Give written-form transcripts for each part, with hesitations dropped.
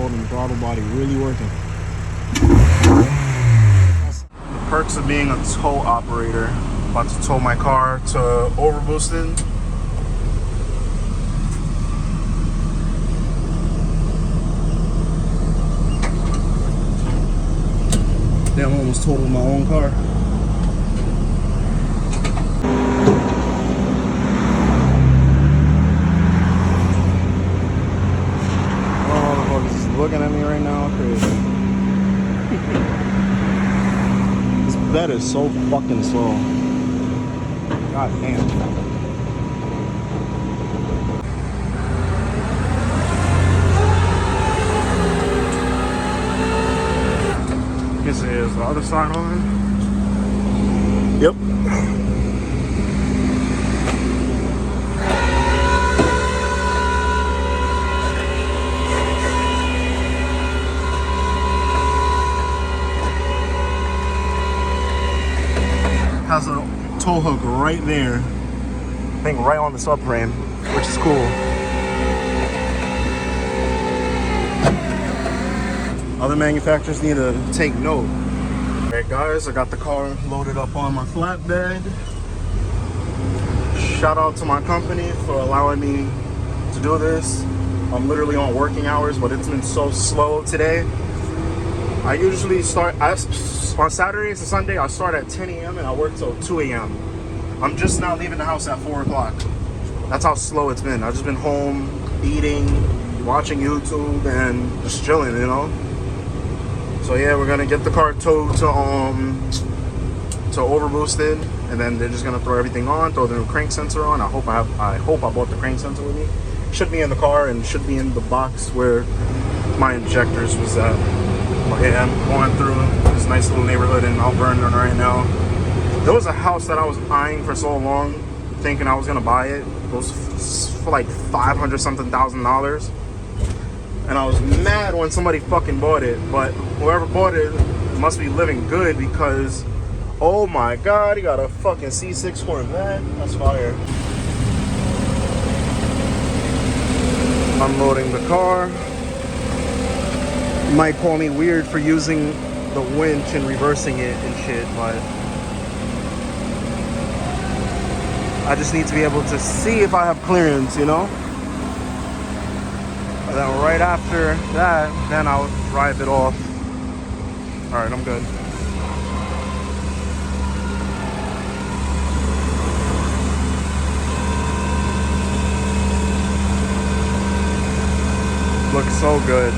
manifold and the throttle body really working. The perks of being a tow operator. About to tow my car to overboosted. Damn, I almost totaled my own car. Looking at me right now, crazy. This bed is so fucking slow. God damn. This is the other side on it. Yep. Has a tow hook right there. I think right on the subframe, which is cool. Other manufacturers need to take note. Alright guys, I got the car loaded up on my flatbed. Shout out to my company for allowing me to do this. I'm literally on working hours, but it's been so slow today. I usually start on Saturdays and Sunday. I start at 10 a.m. and I work till 2 a.m. I'm just now leaving the house at 4 o'clock. That's how slow it's been. I've just been home, eating, watching YouTube, and just chilling, you know. So yeah, we're gonna get the car towed to overboosted, and then they're just gonna throw everything on, throw the new crank sensor on. I hope I bought the crank sensor with me. Should be in the car and should be in the box where my injectors was at. But yeah, I'm going through this nice little neighborhood in Mount Vernon right now. There was a house that I was eyeing for so long, thinking I was gonna buy it. It was for like $500 something thousand. And I was mad when somebody fucking bought it. But whoever bought it must be living good because, oh my God, he got a fucking C6 Corvette. That's fire. Unloading the car. You might call me weird for using the winch and reversing it and shit, but I just need to be able to see if I have clearance, you know? And then right after that, then I'll drive it off. All right, I'm good. Looks so good.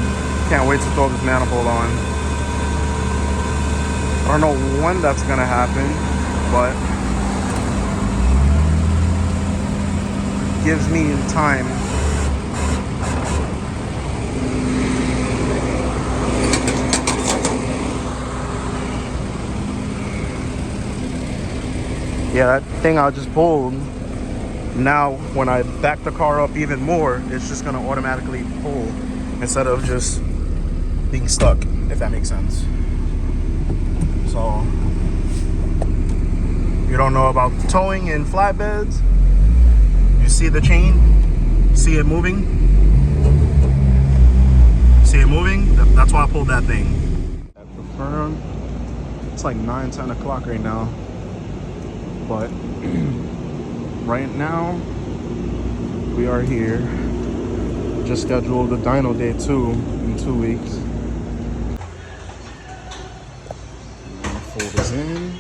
Can't wait to throw this manifold on. I don't know when that's gonna happen, but it gives me time. Yeah, that thing I just pulled, now when I back the car up even more, it's just gonna automatically pull instead of just being stuck, if that makes sense. So, if you don't know about towing in flatbeds, you see the chain, see it moving? See it moving? That's why I pulled that thing. At the firm, it's like 9, 10 o'clock right now. But right now, we are here. Just scheduled the dyno day 2 in 2 weeks. Manifold is in.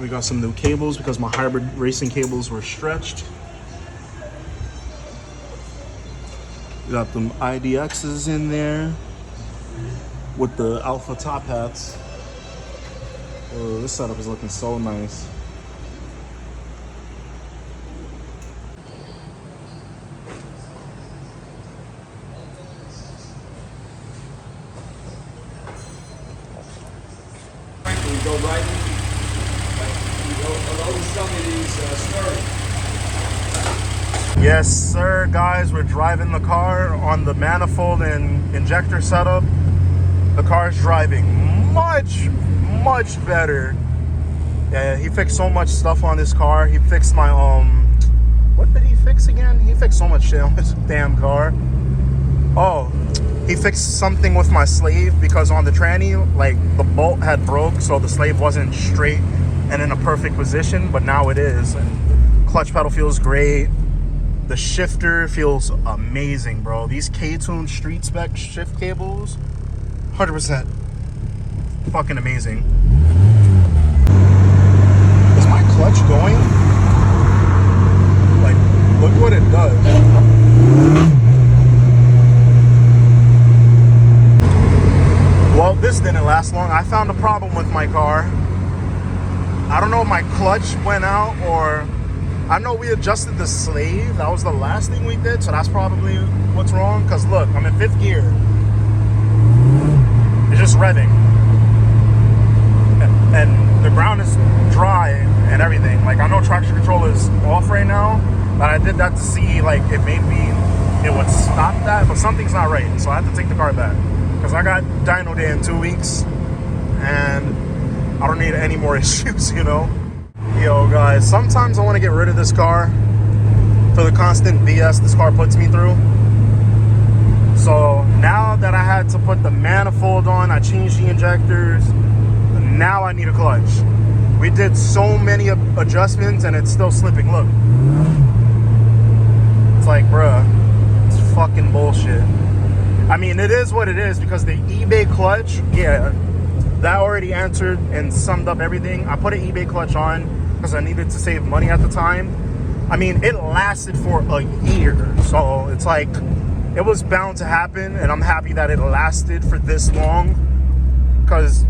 We got some new cables because my hybrid racing cables were stretched. We got them IDXs in there with the alpha top hats. Oh, this setup is looking so nice. We go right in. We go below some of these skirts. Yes, sir, guys. We're driving the car on the manifold and injector setup. The car's driving much better. Yeah, he fixed so much stuff on this car. He fixed my what did he fix again? He fixed so much shit on this damn car. Oh, he fixed something with my slave because on the tranny, like the bolt had broke, so the slave wasn't straight and in a perfect position, but now it is. And clutch pedal feels great. The shifter feels amazing, bro. These K-Tune street spec shift cables, 100% fucking amazing. Is my clutch going? Like, look what it does. Well, this didn't last long. I found a problem with my car. I don't know if my clutch went out, or I know we adjusted the slave. That was the last thing we did, so that's probably what's wrong. Because look, I'm in 5th gear. It's just revving. And the ground is dry and everything. Like, I know traction control is off right now, but I did that to see, like, it would stop that, but something's not right. So I have to take the car back. Because I got dyno day in 2 weeks, and I don't need any more issues, you know? Yo, guys, sometimes I want to get rid of this car for the constant BS this car puts me through. So now that I had to put the manifold on, I changed the injectors, now I need a clutch. We did so many adjustments, and it's still slipping. Look. It's like, bruh, it's fucking bullshit. I mean, it is what it is, because the eBay clutch, yeah, that already answered and summed up everything. I put an eBay clutch on because I needed to save money at the time. I mean, it lasted for a year, so it's like, it was bound to happen, and I'm happy that it lasted for this long. Because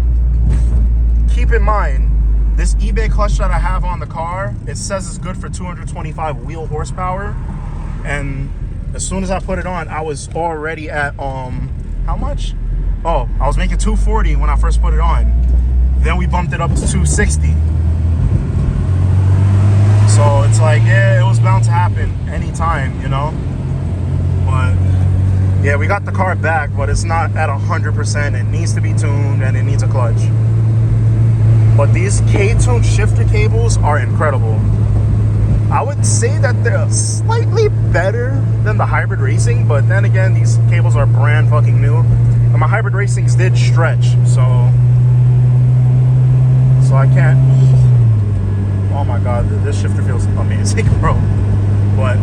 keep in mind, this eBay clutch that I have on the car, it says it's good for 225 wheel horsepower, and as soon as I put it on, I was already at, how much? Oh, I was making 240 when I first put it on. Then we bumped it up to 260. So it's like, yeah, it was bound to happen anytime, you know? But yeah, we got the car back, but it's not at 100%. It needs to be tuned, and it needs a clutch. But these K-Tune shifter cables are incredible. I would say that they're slightly better than the hybrid racing, but then again, these cables are brand fucking new. And my hybrid racings did stretch, so I can't. Oh my god, this shifter feels amazing, bro. But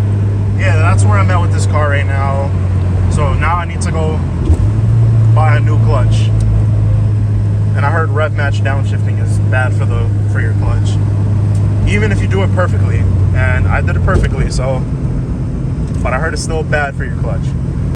yeah, that's where I'm at with this car right now. So now I need to go buy a new clutch. And I heard rev match downshifting is bad for your clutch, even if you do it perfectly. And I did it perfectly, so, but I heard it's still bad for your clutch.